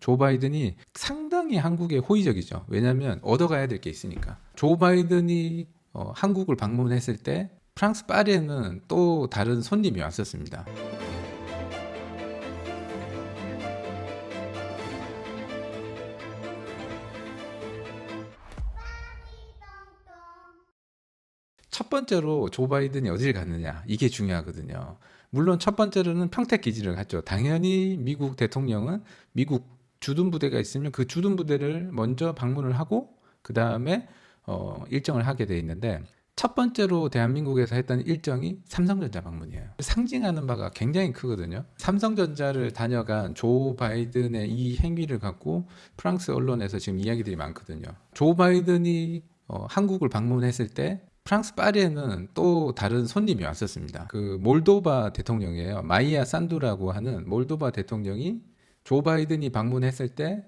조 바이든이 상당히 한국에 호의적이죠. 왜냐하면 얻어가야 될 게 있으니까. 조 바이든이 한국을 방문했을 때 프랑스 파리에는 또 다른 손님이 왔었습니다. 첫 번째로 조 바이든이 어딜 갔느냐, 이게 중요하거든요. 물론 첫 번째로는 평택 기지를 갔죠. 당연히 미국 대통령은 미국 주둔 부대가 있으면 그 주둔 부대를 먼저 방문을 하고 그 다음에 일정을 하게 돼 있는데, 첫 번째로 대한민국에서 했던 일정이 삼성전자 방문이에요. 상징하는 바가 굉장히 크거든요. 삼성전자를 다녀간 조 바이든의 이 행위를 갖고 프랑스 언론에서 지금 이야기들이 많거든요. 조 바이든이 한국을 방문했을 때 프랑스 파리에는 또 다른 손님이 왔었습니다. 그 몰도바 대통령이에요. 마이야 산두라고 하는 몰도바 대통령이 조 바이든이 방문했을 때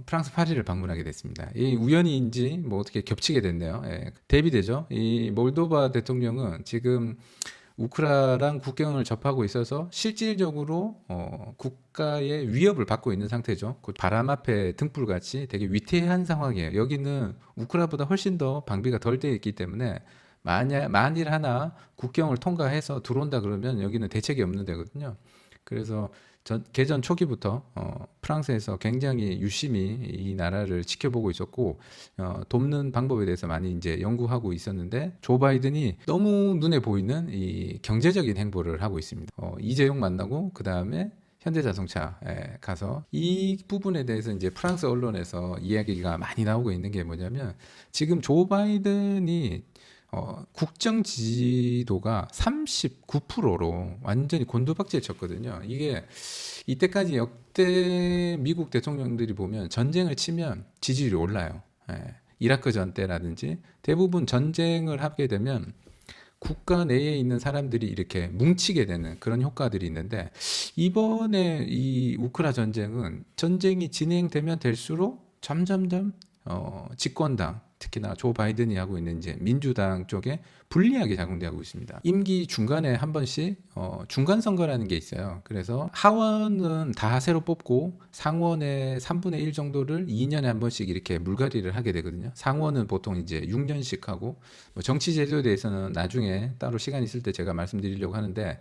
프랑스 파리를 방문하게 됐습니다. 이 우연인지 뭐 어떻게 겹치게 됐네요. 예, 대비되죠. 이 몰도바 대통령은 지금 우크라이나랑 국경을 접하고 있어서 실질적으로 국가의 위협을 받고 있는 상태죠. 그 바람 앞에 등불같이 되게 위태한 상황이에요. 여기는 우크라이나보다 훨씬 더 방비가 덜 되어 있기 때문에 만일 하나 국경을 통과해서 들어온다 그러면 여기는 대책이 없는 데거든요. 그래서 개전 초기부터 프랑스에서 굉장히 유심히 이 나라를 지켜보고 있었고 돕는 방법에 대해서 많이 이제 연구하고 있었는데, 조 바이든이 너무 눈에 보이는 이 경제적인 행보를 하고 있습니다. 이재용 만나고 그 다음에 현대자동차에 가서 이 부분에 대해서 이제 프랑스 언론에서 이야기가 많이 나오고 있는 게 뭐냐면, 지금 조 바이든이 국정 지지도가 39%로 완전히 곤두박질 쳤거든요. 이게 이때까지 역대 미국 대통령들이 보면 전쟁을 치면 지지율이 올라요. 예. 이라크 전 때라든지 대부분 전쟁을 하게 되면 국가 내에 있는 사람들이 이렇게 뭉치게 되는 그런 효과들이 있는데, 이번에 이 우크라 전쟁이 진행되면 될수록 점점점 집권당, 특히나 조 바이든이 하고 있는 이제 민주당 쪽에 불리하게 작용되고 있습니다. 임기 중간에 한 번씩 중간 선거라는 게 있어요. 그래서 하원은 다 새로 뽑고 상원의 3분의 1 정도를 2년에 한 번씩 이렇게 물갈이를 하게 되거든요. 상원은 보통 이제 6년씩 하고, 정치 제도에 대해서는 나중에 따로 시간 있을 때 제가 말씀드리려고 하는데,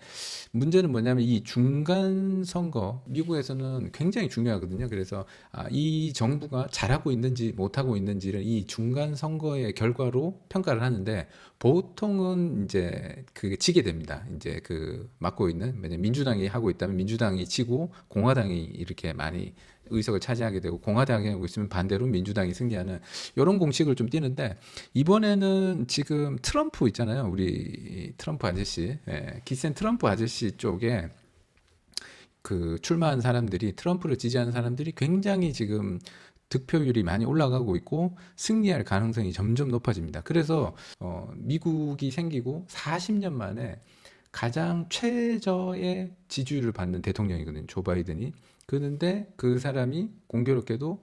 문제는 뭐냐면 이 중간 선거, 미국에서는 굉장히 중요하거든요. 그래서 이 정부가 잘하고 있는지 못하고 있는지를 이 중간 선거의 결과로 평가를 하는데, 보통은 이제 그게 지게 됩니다. 이제 그 맡고 있는, 왜냐면 민주당이 하고 있다면 민주당이 지고 공화당이 이렇게 많이 의석을 차지하게 되고, 공화당이 하고 있으면 반대로 민주당이 승리하는 이런 공식을 좀 띄는데, 이번에는 지금 트럼프 있잖아요. 우리 트럼프 아저씨, 기센 트럼프 아저씨 쪽에 그 출마한 사람들이, 트럼프를 지지하는 사람들이 굉장히 지금 득표율이 많이 올라가고 있고 승리할 가능성이 점점 높아집니다. 그래서 미국이 생기고 40년 만에 가장 최저의 지지율을 받는 대통령이거든요, 조 바이든이. 그런데 그 사람이 공교롭게도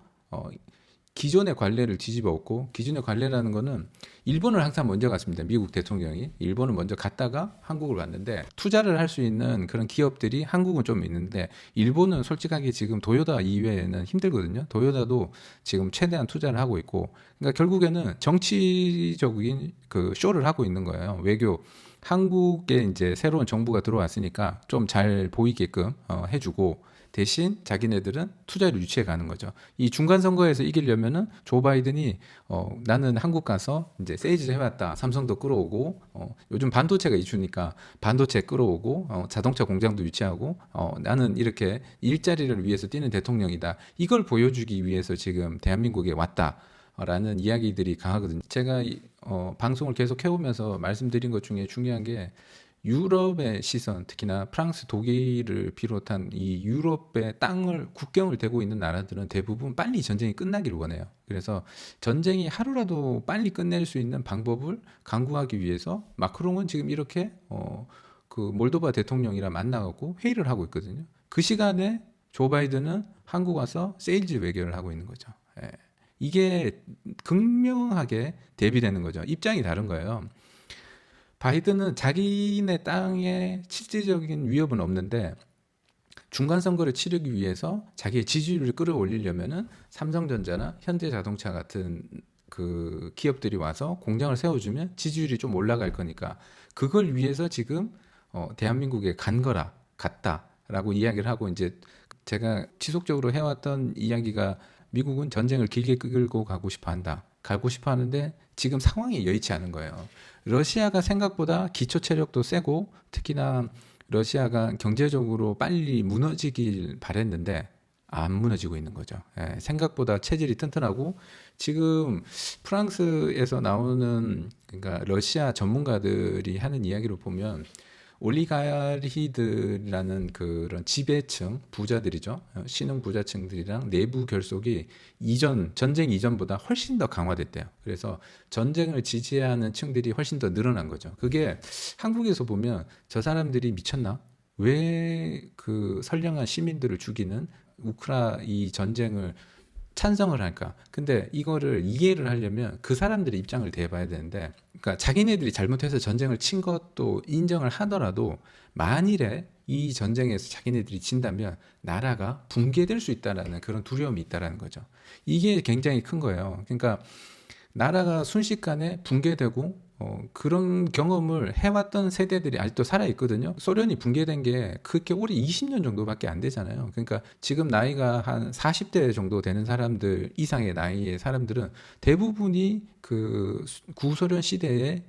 기존의 관례를 뒤집어 엎고, 기존의 관례라는 거는 일본을 항상 먼저 갔습니다. 미국 대통령이 일본을 먼저 갔다가 한국을 갔는데, 투자를 할 수 있는 그런 기업들이 한국은 좀 있는데, 일본은 솔직하게 지금 도요타 이외에는 힘들거든요. 도요타도 지금 최대한 투자를 하고 있고, 그러니까 결국에는 정치적인 그 쇼를 하고 있는 거예요. 외교, 한국에 이제 새로운 정부가 들어왔으니까 좀 잘 보이게끔 해주고, 대신 자기네들은 투자를 유치해 가는 거죠. 이 중간 선거에서 이기려면은 조 바이든이 나는 한국 가서 이제 세일즈 해왔다, 삼성도 끌어오고, 요즘 반도체가 이슈니까 반도체 끌어오고, 자동차 공장도 유치하고, 나는 이렇게 일자리를 위해서 뛰는 대통령이다, 이걸 보여주기 위해서 지금 대한민국에 왔다라는 이야기들이 강하거든요. 제가 방송을 계속 해오면서 말씀드린 것 중에 중요한 게, 유럽의 시선, 특히나 프랑스, 독일을 비롯한 이 유럽의 국경을 대고 있는 나라들은 대부분 빨리 전쟁이 끝나기를 원해요. 그래서 전쟁이 하루라도 빨리 끝낼 수 있는 방법을 강구하기 위해서 마크롱은 지금 이렇게 그 몰도바 대통령이랑 만나갖고 회의를 하고 있거든요. 그 시간에 조 바이든은 한국 와서 세일즈 외교를 하고 있는 거죠. 예. 이게 극명하게 대비되는 거죠. 입장이 다른 거예요. 바이든은 자기네 땅에 실질적인 위협은 없는데, 중간 선거를 치르기 위해서 자기의 지지율을 끌어올리려면은 삼성전자나 현대자동차 같은 그 기업들이 와서 공장을 세워주면 지지율이 좀 올라갈 거니까 그걸 위해서 지금 대한민국에 갔다라고 이야기를 하고 이제 제가 지속적으로 해왔던 이야기가 미국은 전쟁을 길게 끌고 가고 싶어 한다. 가고 싶어 하는데 지금 상황이 여의치 않은 거예요. 러시아가 생각보다 기초 체력도 세고 특히나 러시아가 경제적으로 빨리 무너지길 바랬는데 안 무너지고 있는 거죠. 예, 생각보다 체질이 튼튼하고 지금 프랑스에서 나오는 그러니까 러시아 전문가들이 하는 이야기로 보면 올리가르히들이라는 그런 지배층 부자들이죠. 신흥 부자층들이랑 내부 결속이 전쟁 이전보다 훨씬 더 강화됐대요. 그래서 전쟁을 지지하는 층들이 훨씬 더 늘어난 거죠. 그게 한국에서 보면 저 사람들이 미쳤나? 왜 그 선량한 시민들을 죽이는 이 전쟁을 찬성을 할까? 근데 이거를 이해를 하려면 그 사람들의 입장을 대봐야 되는데, 그러니까 자기네들이 잘못해서 전쟁을 친 것도 인정을 하더라도 만일에 이 전쟁에서 자기네들이 진다면 나라가 붕괴될 수 있다라는 그런 두려움이 있다라는 거죠. 이게 굉장히 큰 거예요. 그러니까 나라가 순식간에 붕괴되고 그런 경험을 해왔던 세대들이 아직도 살아있거든요. 소련이 붕괴된 게 그렇게 오래 20년 정도밖에 안 되잖아요. 그러니까 지금 나이가 한 40대 정도 되는 사람들 이상의 나이의 사람들은 대부분이 그 구소련 시대의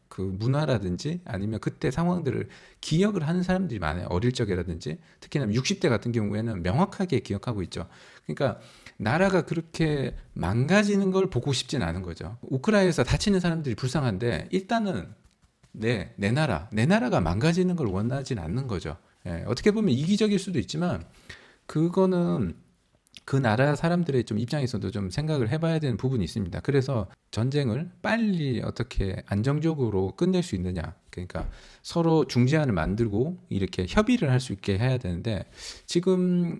그 문화라든지 아니면 그때 상황들을 기억을 하는 사람들이 많아요. 어릴 적이라든지 특히나 60대 같은 경우에는 명확하게 기억하고 있죠. 그러니까 나라가 그렇게 망가지는 걸 보고 싶진 않은 거죠. 우크라이나에서 다치는 사람들이 불쌍한데 일단은 내 나라가 망가지는 걸 원하진 않는 거죠. 예, 어떻게 보면 이기적일 수도 있지만 그거는 그 나라 사람들의 좀 입장에서도 좀 생각을 해봐야 되는 부분이 있습니다. 그래서 전쟁을 빨리 어떻게 안정적으로 끝낼 수 있느냐. 그러니까 서로 중재안을 만들고 이렇게 협의를 할 수 있게 해야 되는데 지금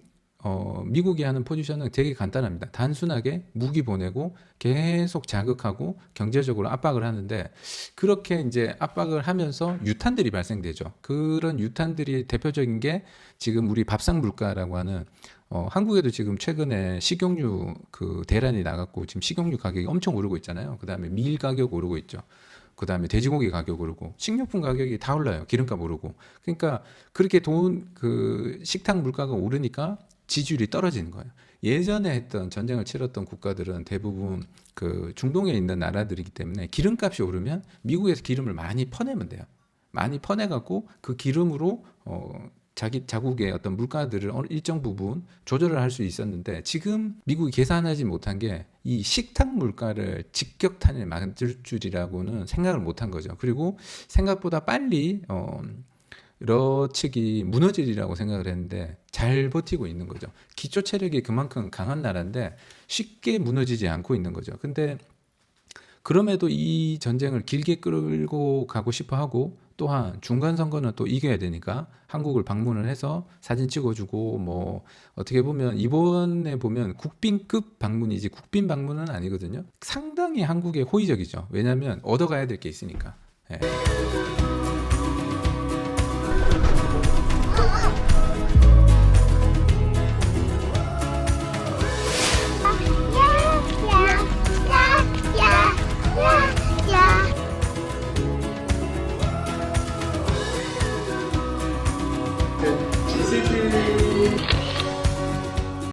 미국이 하는 포지션은 되게 간단합니다. 단순하게 무기 보내고 계속 자극하고 경제적으로 압박을 하는데 그렇게 이제 압박을 하면서 유탄들이 발생되죠. 그런 유탄들이 대표적인 게 지금 우리 밥상 물가라고 하는 한국에도 지금 최근에 식용유 그 대란이 나갔고 지금 식용유 가격이 엄청 오르고 있잖아요. 그다음에 밀 가격 오르고 있죠. 그다음에 돼지고기 가격 오르고 식료품 가격이 다 올라요. 기름값 오르고. 그러니까 그렇게 그 식탁 물가가 오르니까 지지율이 떨어지는 거예요. 예전에 했던 전쟁을 치렀던 국가들은 대부분 그 중동에 있는 나라들이기 때문에 기름값이 오르면 미국에서 기름을 많이 퍼내면 돼요. 많이 퍼내갖고 그 기름으로 자국의 어떤 물가들을 일정 부분 조절을 할 수 있었는데 지금 미국이 계산하지 못한 게 이 식탁 물가를 직격탄을 맞을 줄이라고는 생각을 못한 거죠. 그리고 생각보다 빨리 러 측이 무너지리라고 생각을 했는데 잘 버티고 있는 거죠. 기초 체력이 그만큼 강한 나라인데 쉽게 무너지지 않고 있는 거죠. 근데 그럼에도 이 전쟁을 길게 끌고 가고 싶어 하고 또한 중간 선거는 또 이겨야 되니까 한국을 방문을 해서 사진 찍어주고 뭐 어떻게 보면 이번에 보면 국빈급 방문이지 국빈 방문은 아니거든요. 상당히 한국에 호의적이죠. 왜냐하면 얻어가야 될 게 있으니까. 예.